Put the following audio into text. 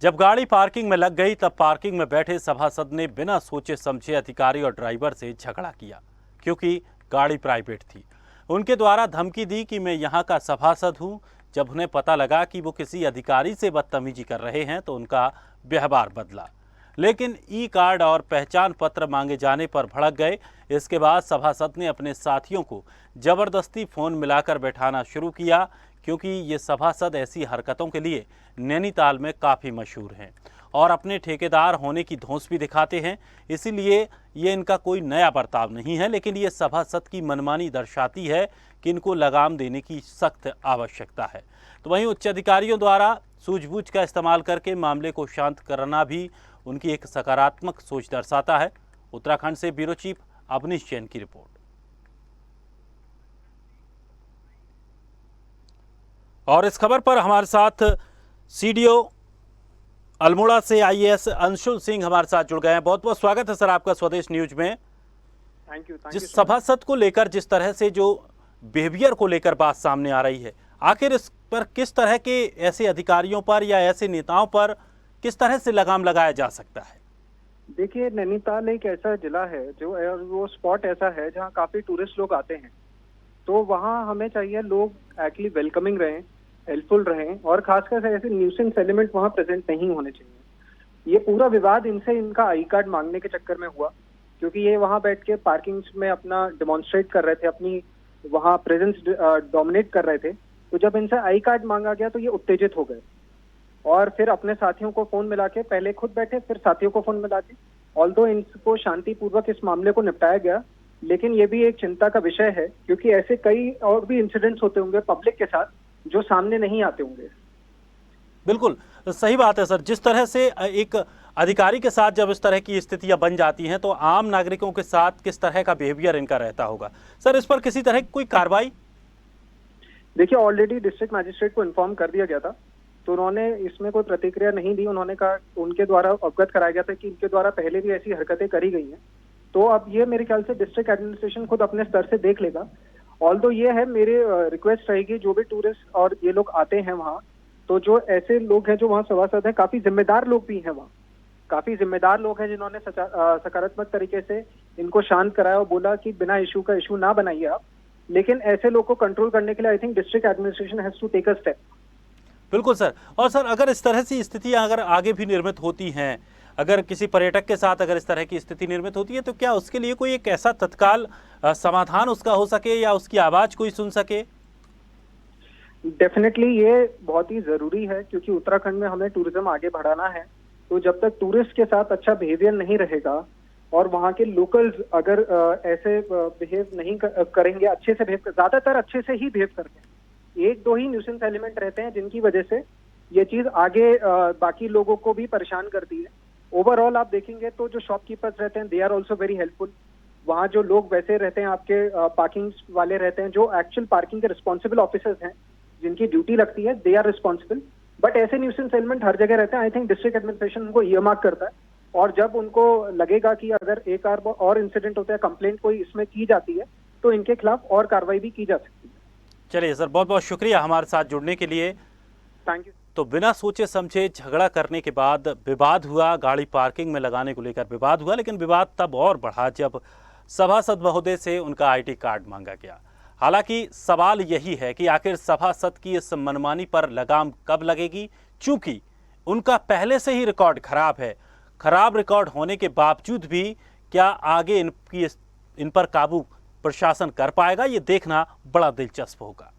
जब गाड़ी पार्किंग में लग गई तब पार्किंग में बैठे सभासद ने बिना सोचे समझे अधिकारी और ड्राइवर से झगड़ा किया, क्योंकि गाड़ी प्राइवेट थी। उनके द्वारा धमकी दी कि मैं यहाँ का सभासद हूँ। जब उन्हें पता लगा कि वो किसी अधिकारी से बदतमीजी कर रहे हैं तो उनका व्यवहार बदला, लेकिन ई कार्ड और पहचान पत्र मांगे जाने पर भड़क गए। इसके बाद सभासद ने अपने साथियों को जबरदस्ती फोन मिलाकर बैठाना शुरू किया, क्योंकि ये सभासद ऐसी हरकतों के लिए नैनीताल में काफ़ी मशहूर हैं और अपने ठेकेदार होने की धौंस भी दिखाते हैं। इसीलिए ये इनका कोई नया बर्ताव नहीं है, लेकिन ये सभासद की मनमानी दर्शाती है कि इनको लगाम देने की सख्त आवश्यकता है। तो वहीं उच्च अधिकारियों द्वारा सूझबूझ का इस्तेमाल करके मामले को शांत करना भी उनकी एक सकारात्मक सोच दर्शाता है। उत्तराखंड से ब्यूरो चीफ अवनीश जैन की रिपोर्ट। और इस खबर पर हमारे साथ सीडीओ अल्मोड़ा से आईएएस अंशुल सिंह हमारे साथ जुड़ गए हैं। बहुत बहुत स्वागत है सर आपका स्वदेश न्यूज में। Thank you. जिस सभासद को लेकर जिस तरह से जो बिहेवियर को लेकर बात सामने आ रही है, आखिर इस पर किस तरह के ऐसे अधिकारियों पर या ऐसे नेताओं पर किस तरह से लगाम लगाया जा सकता है? देखिए, नैनीताल एक ऐसा जिला है जो वो स्पॉट ऐसा है जहाँ काफी टूरिस्ट लोग आते हैं, तो वहाँ हमें चाहिए लोग एक्चुअली वेलकमिंग रहें, हेल्पफुल रहें और खासकर ऐसे न्यूसेंस एलिमेंट वहाँ प्रेजेंट नहीं होने चाहिए। ये पूरा विवाद इनसे इनका आई कार्ड मांगने के चक्कर में हुआ, क्योंकि ये वहाँ बैठ के पार्किंग में अपना डेमोन्स्ट्रेट कर रहे थे, अपनी वहाँ प्रेजेंस डोमिनेट कर रहे थे। तो जब इनसे आई कार्ड मांगा गया तो ये उत्तेजित हो गए और फिर अपने साथियों को फोन मिला के, पहले खुद बैठे फिर साथियों को फोन मिला के, ऑल्दो इनको शांतिपूर्वक इस मामले को निपटाया गया, लेकिन ये भी एक चिंता का विषय है क्योंकि ऐसे कई और भी इंसिडेंट्स होते होंगे पब्लिक के साथ जो सामने नहीं आते होंगे। बिल्कुल सही बात है सर। जिस तरह से एक अधिकारी के साथ जब इस तरह की स्थितियां बन जाती हैं तो आम नागरिकों के साथ किस तरह का बिहेवियर इनका रहता होगा। सर, इस पर किसी तरह की कोई कार्रवाई? देखिए, ऑलरेडी डिस्ट्रिक्ट मैजिस्ट्रेट को इन्फॉर्म कर दिया गया था, तो उन्होंने इसमें कोई प्रतिक्रिया नहीं दी। उन्होंने कहा, उनके द्वारा अवगत कराया गया था कि इनके द्वारा पहले भी ऐसी हरकतें करी गई हैं, तो अब ये मेरे ख्याल से डिस्ट्रिक्ट एडमिनिस्ट्रेशन खुद अपने स्तर से देख लेगा। ऑल्दो ये है, मेरी रिक्वेस्ट रहेगी जो भी टूरिस्ट और ये लोग आते हैं वहाँ, तो जो ऐसे लोग हैं जो वहाँ सभासद हैं, काफी जिम्मेदार लोग भी हैं वहाँ, काफी जिम्मेदार लोग हैं जिन्होंने सकारात्मक तरीके से इनको शांत कराया और बोला कि बिना इशू का इशू ना बनाइए आप, लेकिन ऐसे लोग को कंट्रोल करने के लिए I think district administration has to take a step. बिल्कुल सर। और सर, अगर इस तरह की स्थितियां अगर आगे भी निर्मित होती हैं, अगर किसी पर्यटक के साथ अगर इस तरह की स्थिति निर्मित होती है, तो क्या उसके लिए कोई एक ऐसा तत्काल समाधान उसका हो सके या उसकी आवाज कोई सुन सके? डेफिनेटली ये बहुत ही जरूरी है, क्योंकि उत्तराखंड में हमें टूरिज्म आगे बढ़ाना है। तो जब तक टूरिस्ट के साथ अच्छा बिहेवियर नहीं रहेगा और वहाँ के लोकल्स अगर ऐसे बिहेव नहीं करेंगे, अच्छे से बिहेव, ज्यादातर अच्छे से ही बिहेव करते हैं, एक दो ही न्यूसेंस एलिमेंट रहते हैं जिनकी वजह से ये चीज आगे बाकी लोगों को भी परेशान करती है। ओवरऑल आप देखेंगे तो जो शॉपकीपर्स रहते हैं, they are also very helpful. वहाँ जो लोग वैसे रहते हैं, आपके पार्किंग वाले रहते हैं, जो एक्चुअल पार्किंग के रिस्पॉन्सिबल ऑफिसर्स हैं, जिनकी ड्यूटी लगती है, दे आर रिस्पॉन्सिबल। बट ऐसे न्यूसेंस एलिमेंट हर जगह रहते हैं। आई थिंक डिस्ट्रिक्ट एडमिनिस्ट्रेशन उनको ईयरमार्क करता है, और जब उनको लगेगा कि अगर एक और इंसिडेंट होता है, कंप्लेंट कोई इसमें की जाती है, तो इनके खिलाफ और कार्रवाई भी की जा सकती है। चलिए सर, बहुत बहुत शुक्रिया हमारे साथ जुड़ने के लिए। Thank you. तो बिना सोचे समझे झगड़ा करने के बाद विवाद हुआ, गाड़ी पार्किंग में लगाने को लेकर विवाद हुआ, लेकिन विवाद तब और बढ़ा जब सभासद महोदय से उनका आईटी कार्ड मांगा गया। हालांकि सवाल यही है कि आखिर सभासद की इस मनमानी पर लगाम कब लगेगी, चूंकि उनका पहले से ही रिकॉर्ड खराब है। खराब रिकॉर्ड होने के बावजूद भी क्या आगे इन पर काबू प्रशासन कर पाएगा, ये देखना बड़ा दिलचस्प होगा।